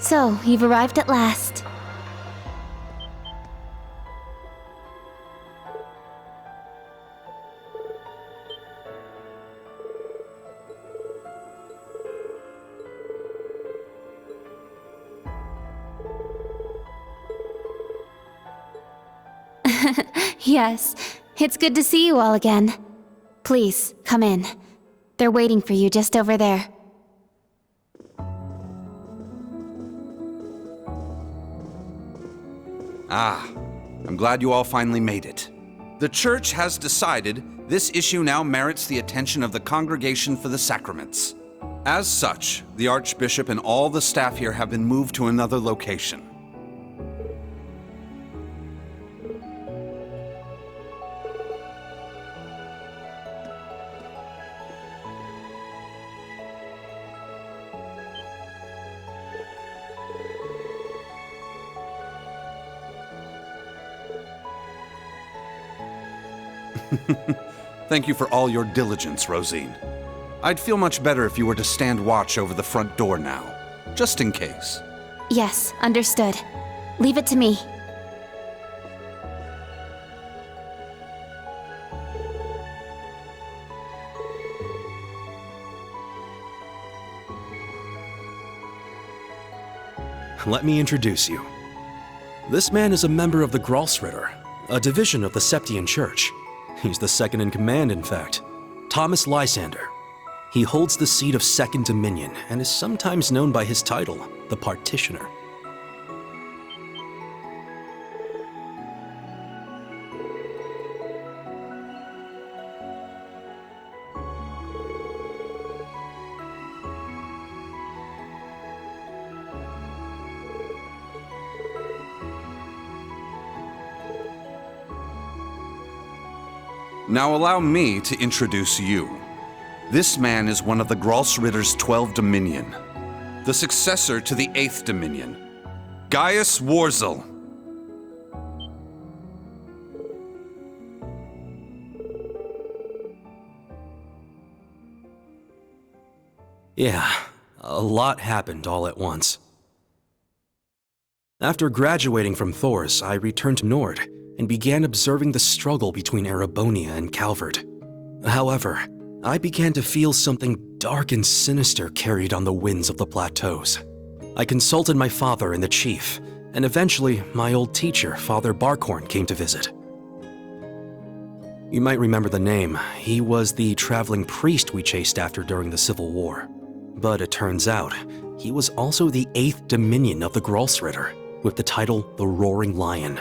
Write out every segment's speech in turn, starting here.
So, you've arrived at last. Yes, it's good to see you all again. Please, come in. They're waiting for you just over there. Ah, I'm glad you all finally made it. The Church has decided this issue now merits the attention of the Congregation for the Sacraments. As such, the Archbishop and all the staff here have been moved to another location. Thank you for all your diligence, Rosine. I'd feel much better if you were to stand watch over the front door now, just in case. Yes, understood. Leave it to me. Let me introduce you. This man is a member of the Gralsritter, a division of the Septian Church. He's the second in command, in fact. Thomas Lysander. He holds the seat of Second Dominion and is sometimes known by his title, the Partitioner. Now allow me to introduce you. This man is one of the Gralsritter's 12 Dominion, the successor to the 8th Dominion, Gaius Warzel. Yeah, a lot happened all at once. After graduating from Thors, I returned to Nord and began observing the struggle between Erebonia and Calvard. However, I began to feel something dark and sinister carried on the winds of the plateaus. I consulted my father and the chief, and eventually my old teacher, Father Barkhorn, came to visit. You might remember the name. He was the traveling priest we chased after during the Civil War. But it turns out, he was also the 8th Dominion of the Gralsritter, with the title the Roaring Lion.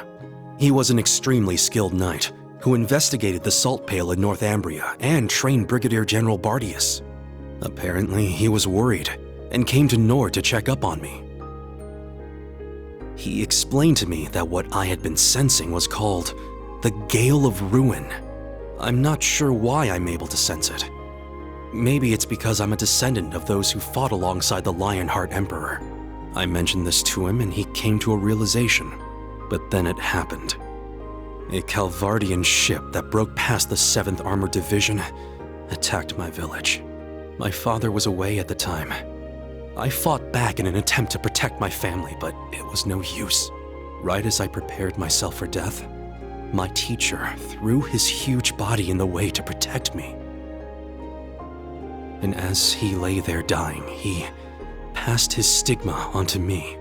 He was an extremely skilled knight who investigated the Salt Pale in Northumbria and trained Brigadier General Bardius. Apparently, he was worried and came to Nord to check up on me. He explained to me that what I had been sensing was called the Gale of Ruin. I'm not sure why I'm able to sense it. Maybe it's because I'm a descendant of those who fought alongside the Lionheart Emperor. I mentioned this to him and he came to a realization. But then it happened. A Calvardian ship that broke past the 7th Armored Division attacked my village. My father was away at the time. I fought back in an attempt to protect my family, but it was no use. Right as I prepared myself for death, my teacher threw his huge body in the way to protect me. And as he lay there dying, he passed his stigma onto me.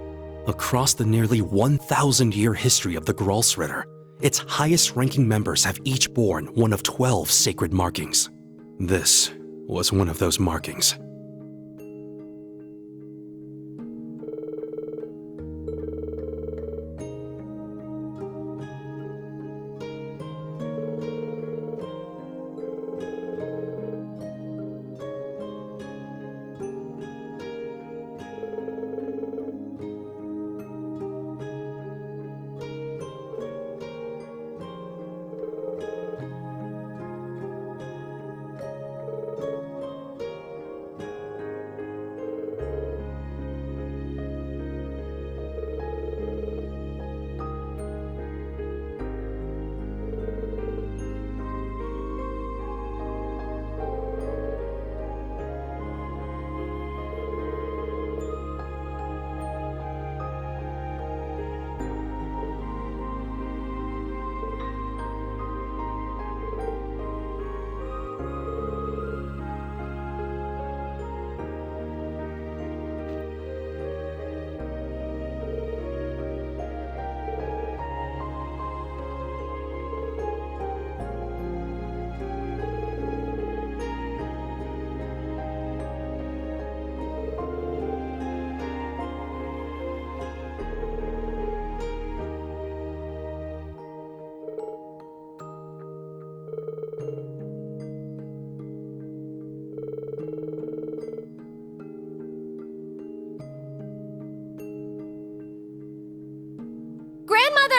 Across the nearly 1,000-year history of the Gralsritter, its highest-ranking members have each borne one of 12 sacred markings. This was one of those markings.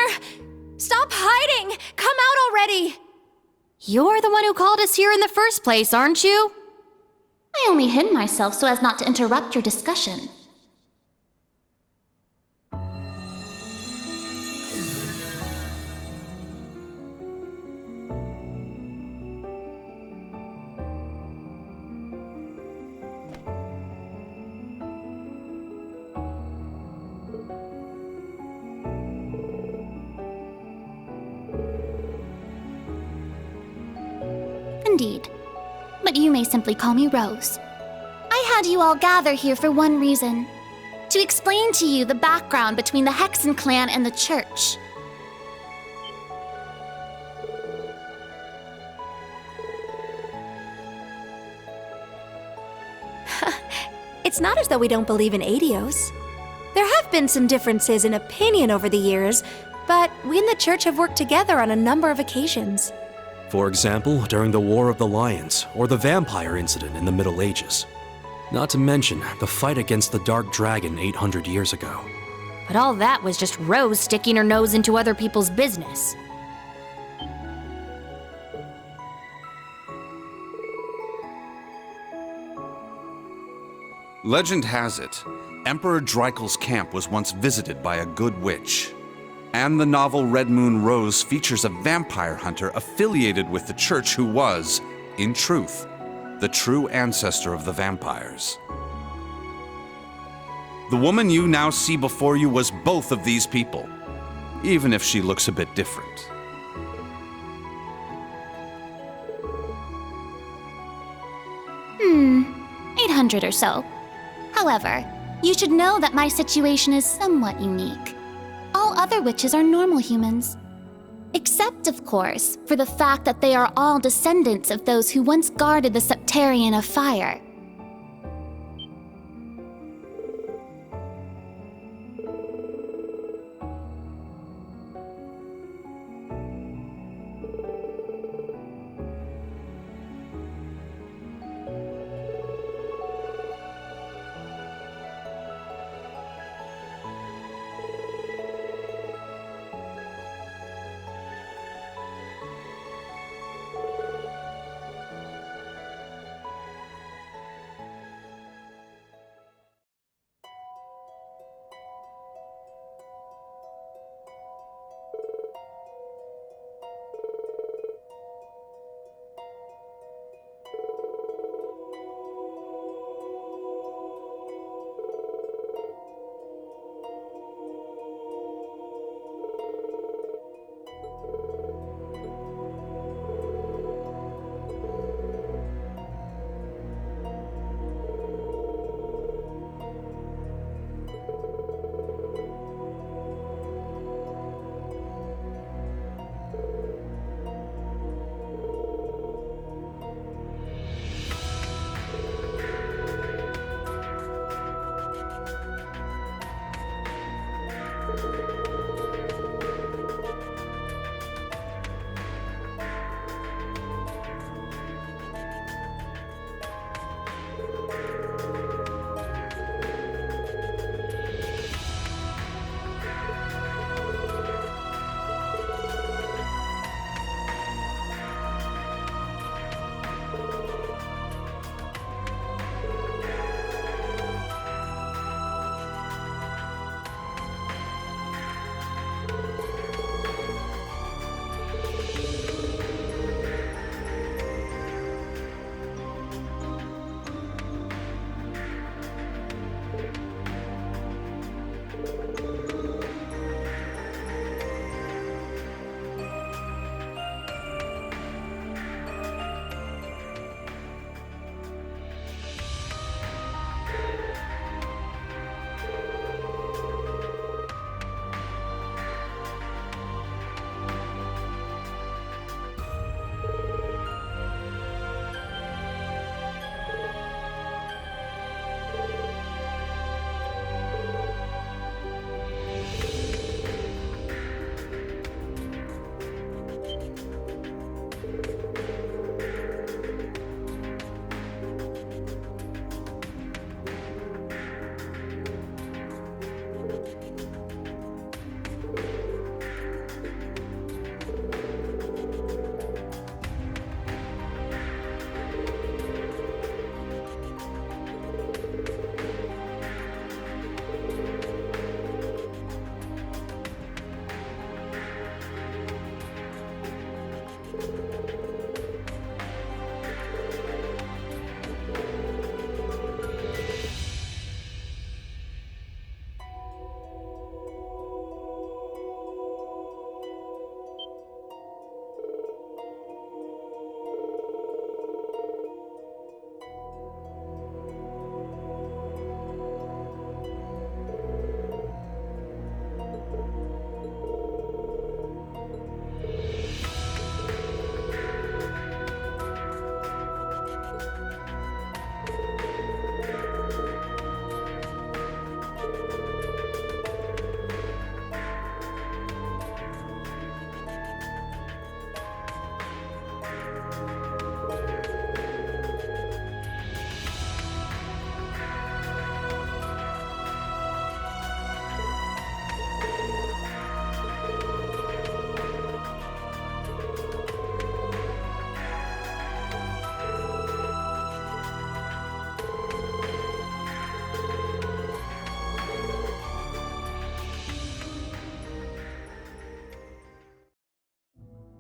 here! Stop hiding! Come out already! You're the one who called us here in the first place, aren't you? I only hid myself so as not to interrupt your discussion. Indeed. But you may simply call me Rose. I had you all gather here for one reason. To explain to you the background between the Hexen clan and the church. It's not as though we don't believe in Adios. There have been some differences in opinion over the years, but we and the church have worked together on a number of occasions. For example, during the War of the Lions, or the vampire incident in the Middle Ages. Not to mention the fight against the Dark Dragon 800 years ago. But all that was just Rose sticking her nose into other people's business. Legend has it, Emperor Dreikel's camp was once visited by a good witch. And the novel Red Moon Rose features a vampire hunter affiliated with the church who was, in truth, the true ancestor of the vampires. The woman you now see before you was both of these people, even if she looks a bit different. Hmm, 800 or so. However, you should know that my situation is somewhat unique. All other witches are normal humans. Except, of course, for the fact that they are all descendants of those who once guarded the Septarian of Fire.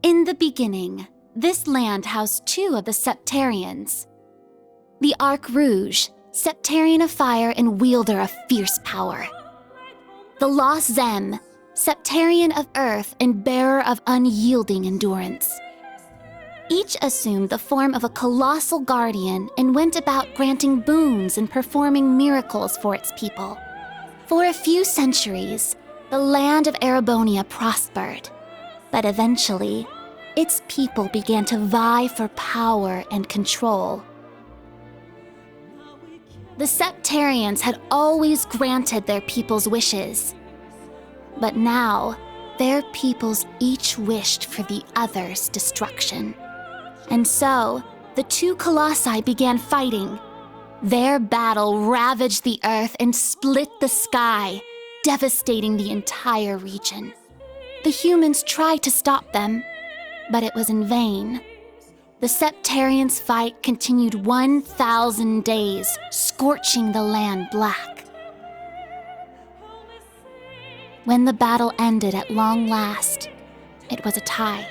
In the beginning, this land housed two of the Septarians. The Arc Rouge, Septarian of fire and wielder of fierce power. The Lost Zem, Septarian of earth and bearer of unyielding endurance. Each assumed the form of a colossal guardian and went about granting boons and performing miracles for its people. For a few centuries, the land of Erebonia prospered, but eventually, its people began to vie for power and control. The Septarians had always granted their people's wishes, but now, their peoples each wished for the other's destruction. And so, the two colossi began fighting. Their battle ravaged the earth and split the sky, devastating the entire region. The humans tried to stop them, but it was in vain. The Septarians' fight continued 1,000 days, scorching the land black. When the battle ended at long last, it was a tie.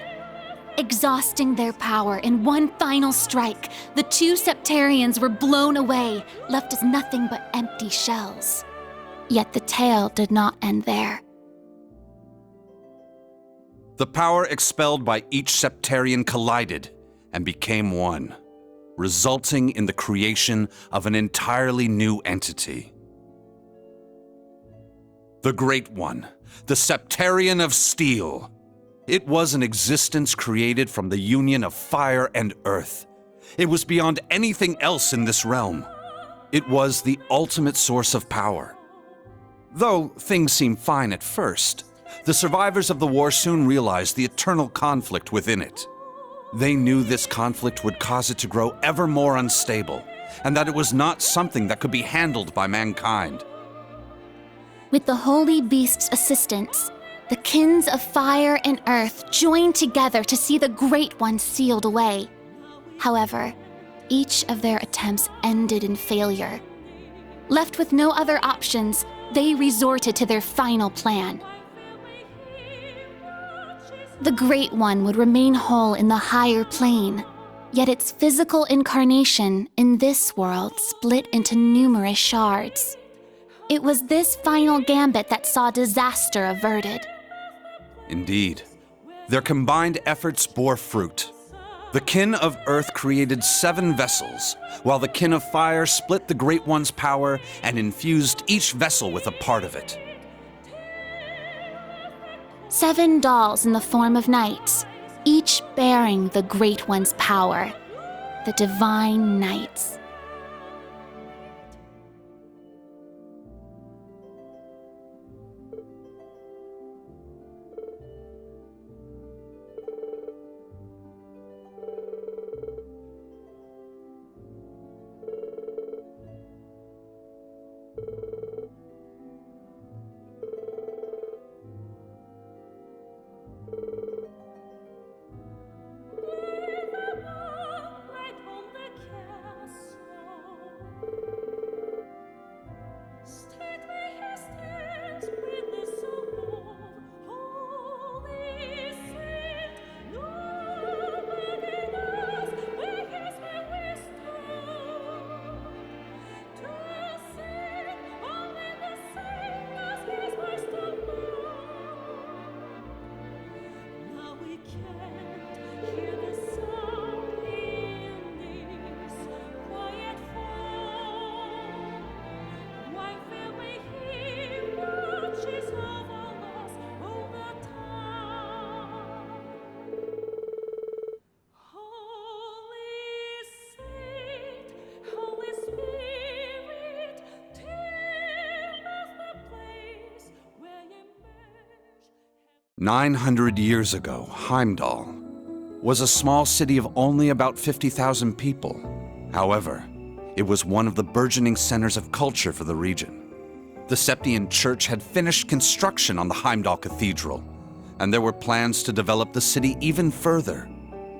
Exhausting their power in one final strike, the two Septarians were blown away, left as nothing but empty shells. Yet the tale did not end there. The power expelled by each Septarian collided and became one, resulting in the creation of an entirely new entity. The Great One, the Septarian of Steel. It was an existence created from the union of fire and earth. It was beyond anything else in this realm. It was the ultimate source of power. Though things seemed fine at first, the survivors of the war soon realized the eternal conflict within it. They knew this conflict would cause it to grow ever more unstable, and that it was not something that could be handled by mankind. With the Holy Beast's assistance, the kins of fire and earth joined together to see the Great One sealed away. However, each of their attempts ended in failure. Left with no other options, they resorted to their final plan. The Great One would remain whole in the higher plane, yet its physical incarnation in this world split into numerous shards. It was this final gambit that saw disaster averted. Indeed, their combined efforts bore fruit. The Kin of Earth created 7 vessels, while the Kin of Fire split the Great One's power and infused each vessel with a part of it. 7 dolls in the form of knights, each bearing the Great One's power, the Divine Knights. Holy Spirit, 900 years ago, Heimdall was a small city of only about 50,000 people. However, it was one of the burgeoning centers of culture for the region. The Septian Church had finished construction on the Heimdall Cathedral, and there were plans to develop the city even further.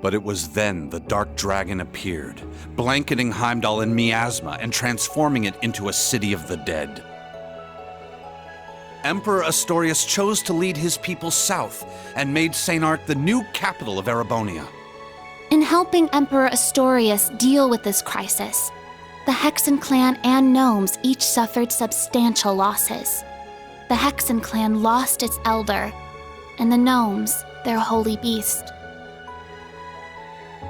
But it was then the Dark Dragon appeared, blanketing Heimdall in miasma and transforming it into a city of the dead. Emperor Astorius chose to lead his people south and made St. Ark the new capital of Erebonia. In helping Emperor Astorius deal with this crisis, the Hexen clan and gnomes each suffered substantial losses. The Hexen clan lost its elder, and the gnomes their holy beast.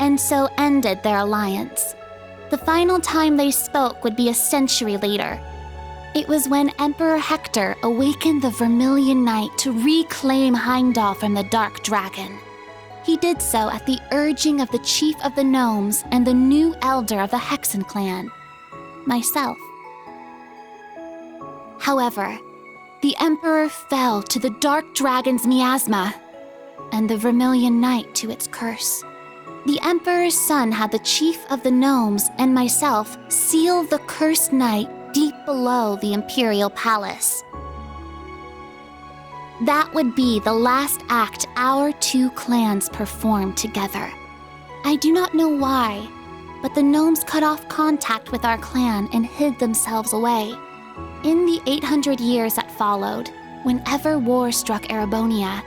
And so ended their alliance. The final time they spoke would be a century later. It was when Emperor Hector awakened the Vermilion Knight to reclaim Heimdall from the Dark Dragon. He did so at the urging of the chief of the gnomes and the new elder of the Hexen clan, myself. However, the Emperor fell to the Dark Dragon's miasma, and the Vermilion Knight to its curse. The Emperor's son had the chief of the gnomes and myself seal the cursed knight deep below the Imperial Palace. That would be the last act our two clans performed together. I do not know why, but the gnomes cut off contact with our clan and hid themselves away. In the 800 years that followed, whenever war struck Erebonia,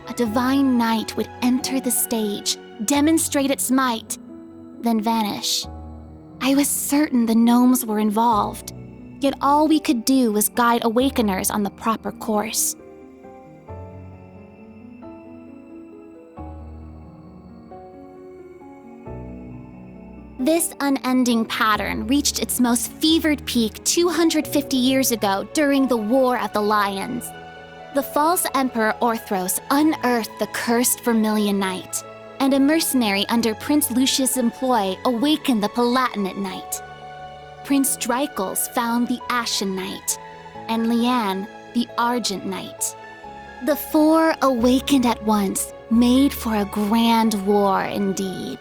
a divine knight would enter the stage, demonstrate its might, then vanish. I was certain the gnomes were involved, yet all we could do was guide awakeners on the proper course. This unending pattern reached its most fevered peak 250 years ago during the War of the Lions. The false Emperor Orthros unearthed the cursed Vermilion Knight, and a mercenary under Prince Lucius' employ awakened the Palatinate Knight. Prince Dreichels found the Ashen Knight, and Leanne the Argent Knight. The four awakened at once, made for a grand war indeed.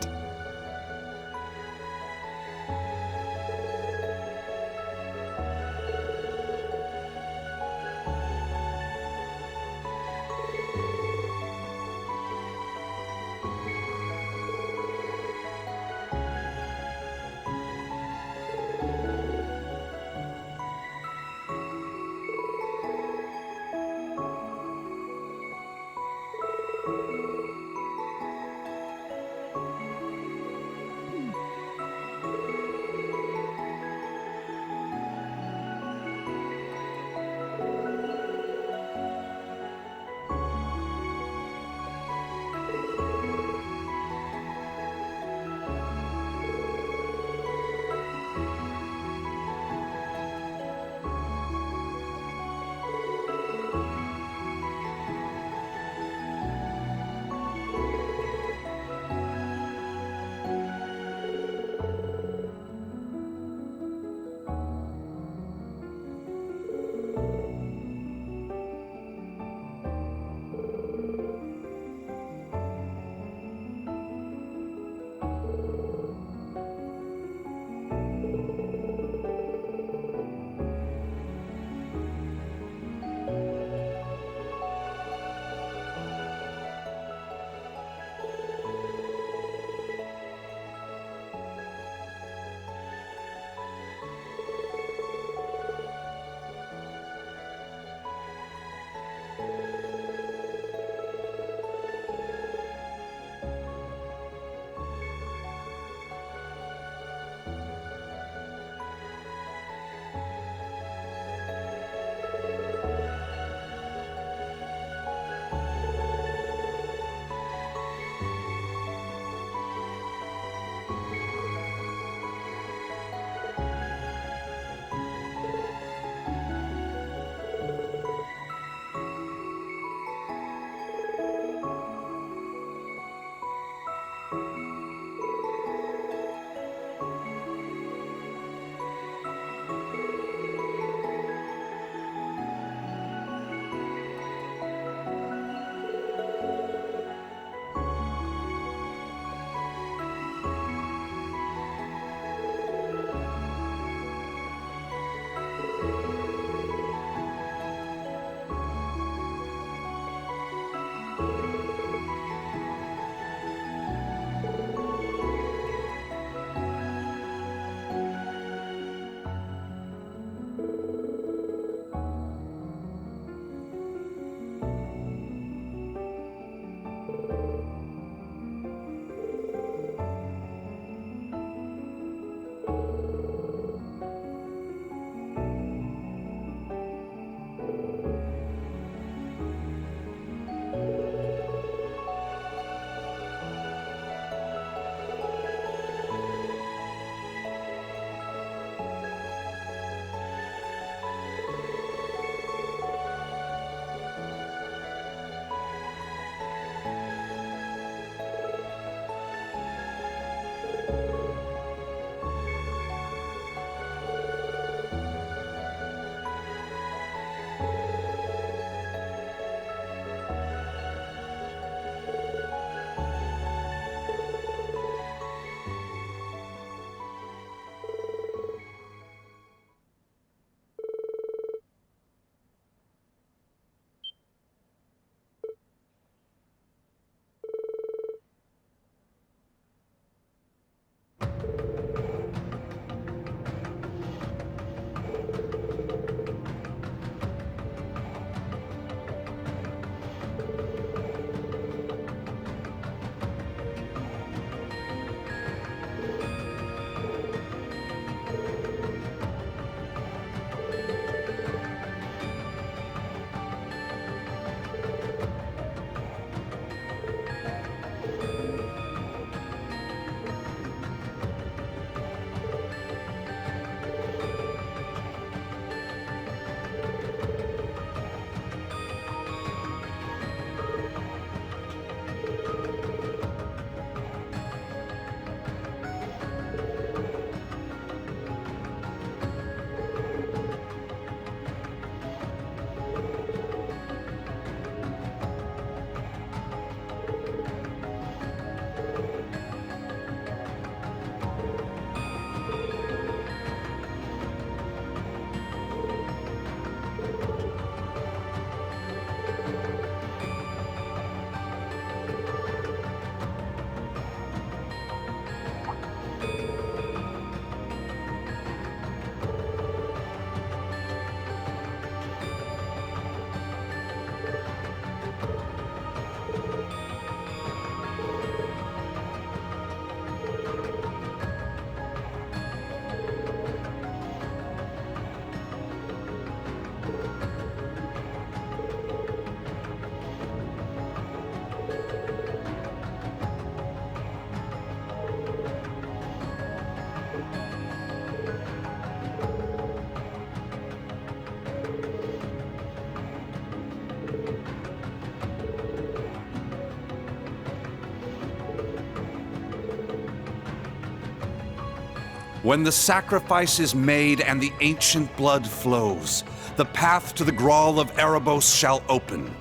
When the sacrifice is made and the ancient blood flows, the path to the Grawl of Erebos shall open.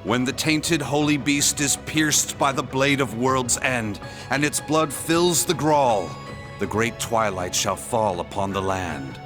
When the tainted holy beast is pierced by the blade of World's End, and its blood fills the Grawl, the great twilight shall fall upon the land.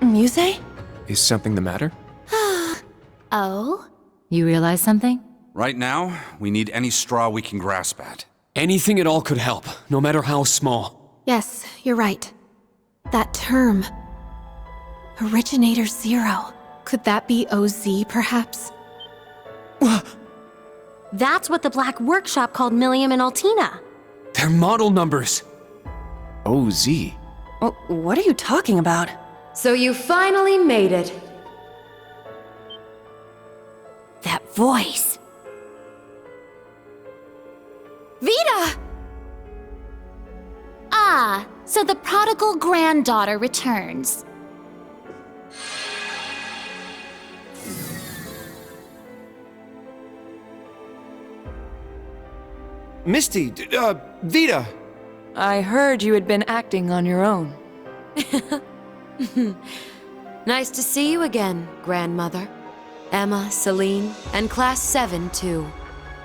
Muse? Is something the matter? Oh? You realize something? Right now, we need any straw we can grasp at. Anything at all could help, no matter how small. Yes, you're right. That term. Originator Zero. Could that be OZ, perhaps? That's what the Black Workshop called Millium and Altina. They're model numbers. OZ. What are you talking about? So you finally made it. That voice. Vita! Ah, so the prodigal granddaughter returns. Misty, Vita! I heard you had been acting on your own. Nice to see you again, Grandmother. Emma, Celine, and Class 7, too.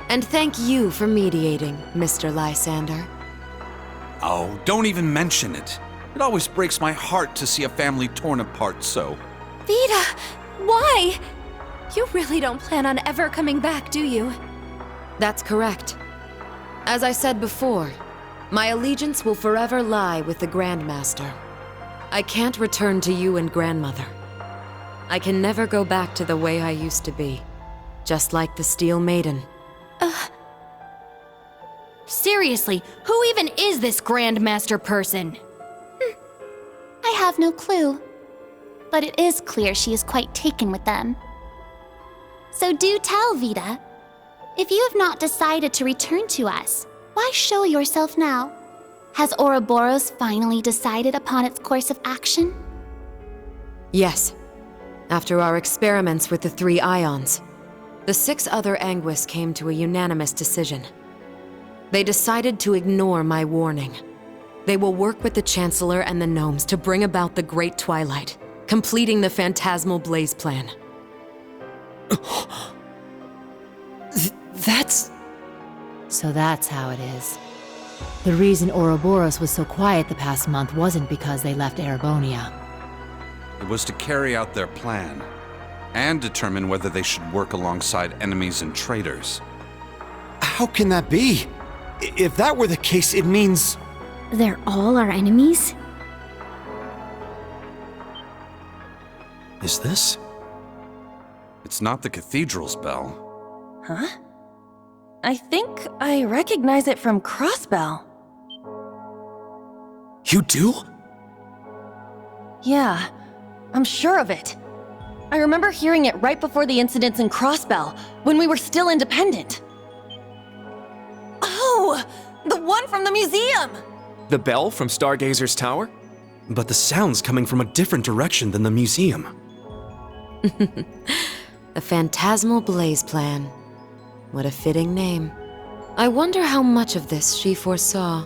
And thank you for mediating, Mr. Lysander. Oh, don't even mention it. It always breaks my heart to see a family torn apart so. Vita! Why? You really don't plan on ever coming back, do you? That's correct. As I said before, my allegiance will forever lie with the Grandmaster. I can't return to you and Grandmother. I can never go back to the way I used to be, just like the Steel Maiden. Seriously, who even is this Grandmaster person? I have no clue. But it is clear she is quite taken with them. So do tell, Vita. If you have not decided to return to us, why show yourself now? Has Ouroboros finally decided upon its course of action? Yes. After our experiments with the 3 ions, the 6 other Anguis came to a unanimous decision. They decided to ignore my warning. They will work with the Chancellor and the Gnomes to bring about the Great Twilight, completing the Phantasmal Blaze plan. That's... So that's how it is. The reason Ouroboros was so quiet the past month wasn't because they left Erebonia. It was to carry out their plan, and determine whether they should work alongside enemies and traitors. How can that be? If that were the case, it means... They're all our enemies? Is this? It's not the cathedral's bell. Huh? I think I recognize it from Crossbell. You do? Yeah, I'm sure of it. I remember hearing it right before the incidents in Crossbell, when we were still independent. Oh! The one from the museum! The bell from Stargazer's tower? But the sound's coming from a different direction than the museum. The Phantasmal Blaze Plan. What a fitting name. I wonder how much of this she foresaw.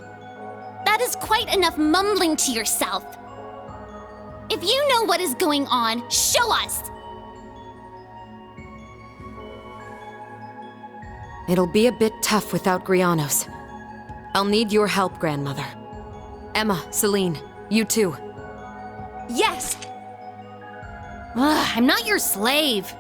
That is quite enough mumbling to yourself. If you know what is going on, show us! It'll be a bit tough without Grianos. I'll need your help, Grandmother. Emma, Celine, you too. Yes! Ugh, I'm not your slave.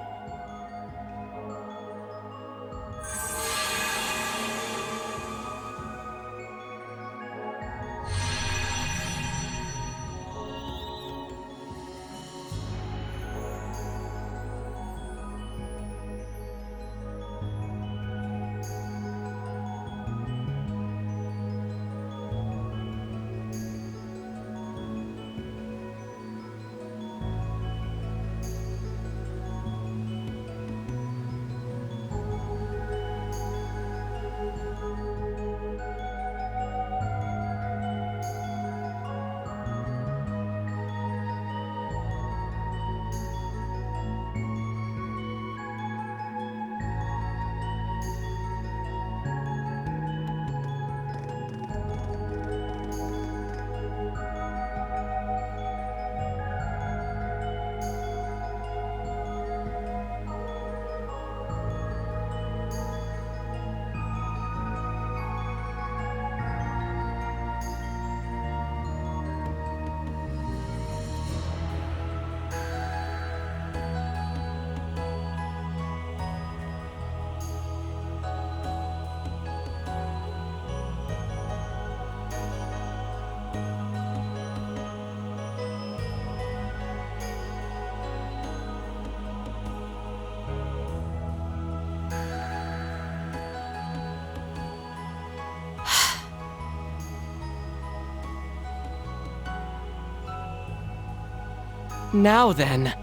Now then,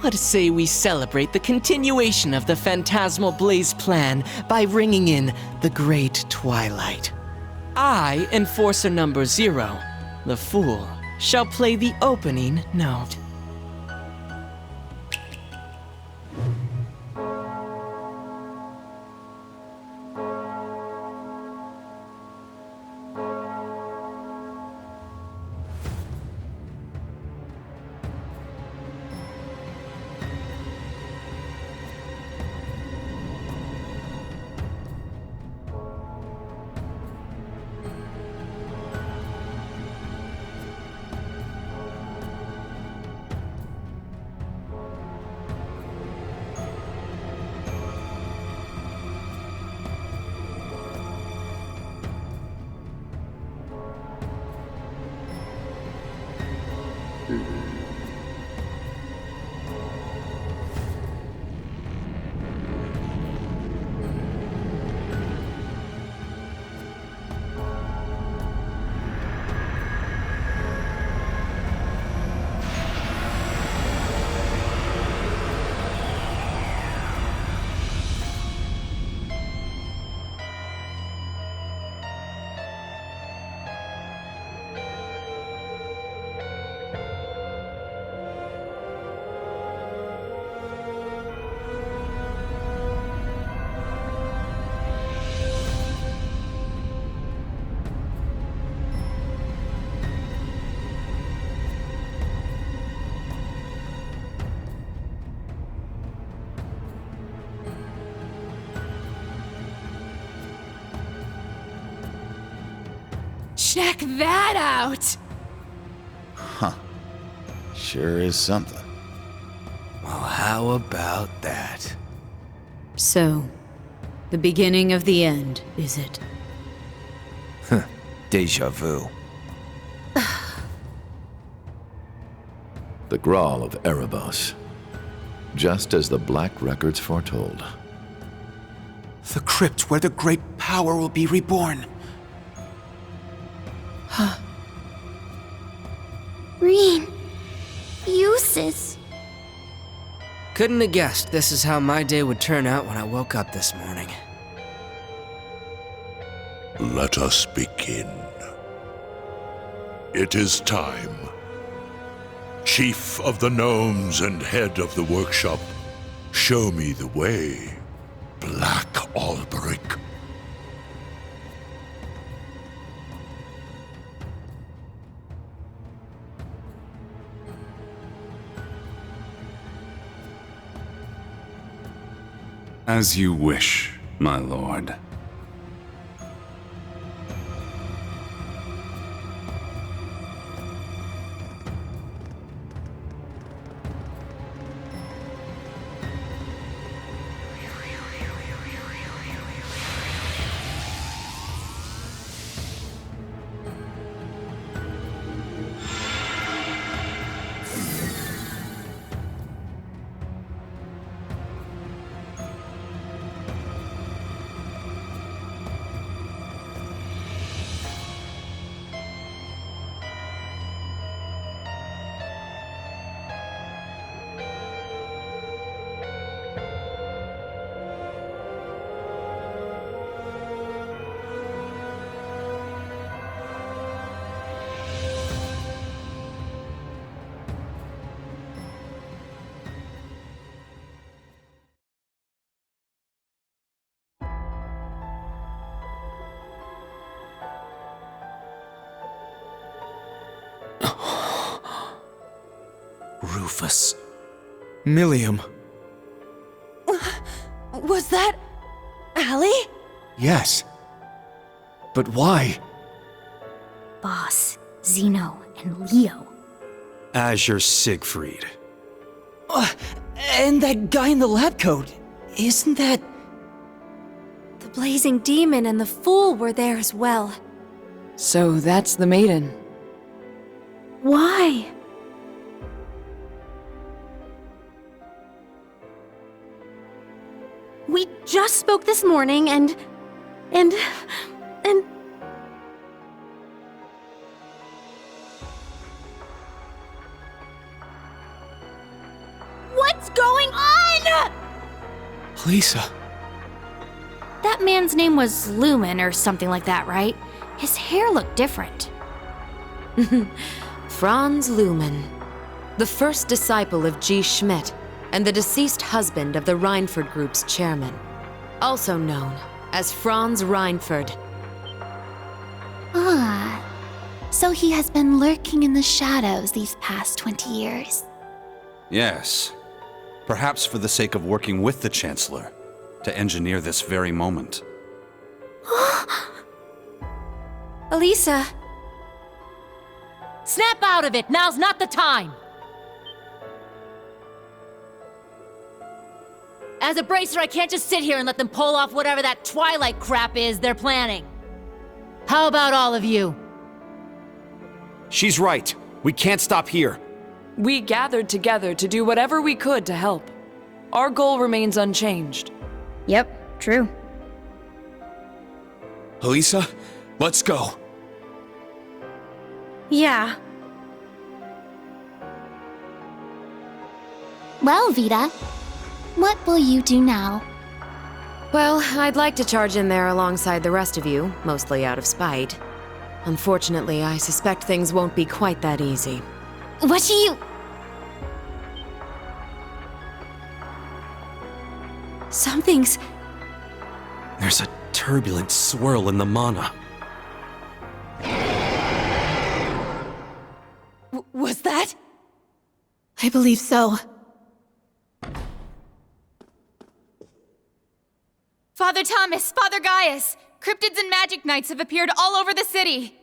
let's say we celebrate the continuation of the Phantasmal Blaze Plan by ringing in the Great Twilight. I, Enforcer number 0, the Fool, shall play the opening note. Check that out! Huh. Sure is something. Well, how about that? So, the beginning of the end, is it? Deja vu. The Grawl of Erebos. Just as the Black Records foretold. The crypt where the great power will be reborn. Reen. Eustace. Couldn't have guessed this is how my day would turn out when I woke up this morning. Let us begin. It is time. Chief of the Gnomes and head of the workshop, show me the way, Black Alberic. As you wish, my lord. Rufus. Millium. Was that... Allie? Yes. But why? Boss, Zeno, and Leo. Azure Siegfried. And that guy in the lab coat, isn't that... The Blazing Demon and the Fool were there as well. So that's the maiden. Why? We just spoke this morning and... What's going on?! Lisa. That man's name was Lumen or something like that, right? His hair looked different. Franz Lumen, the first disciple of G. Schmidt, and the deceased husband of the Reinford Group's chairman, also known as Franz Reinford. Ah, so he has been lurking in the shadows these past 20 years. Yes. Perhaps for the sake of working with the Chancellor, to engineer this very moment. Elisa! Snap out of it! Now's not the time! As a bracer, I can't just sit here and let them pull off whatever that Twilight crap is they're planning. How about all of you? She's right. We can't stop here. We gathered together to do whatever we could to help. Our goal remains unchanged. Yep, true. Elisa, let's go. Yeah. Well, Vita, what will you do now? Well, I'd like to charge in there alongside the rest of you, mostly out of spite. Unfortunately, I suspect things won't be quite that easy. What do you... Something's... There's a turbulent swirl in the mana. Was that? I believe so. Father Thomas, Father Gaius, cryptids and magic knights have appeared all over the city.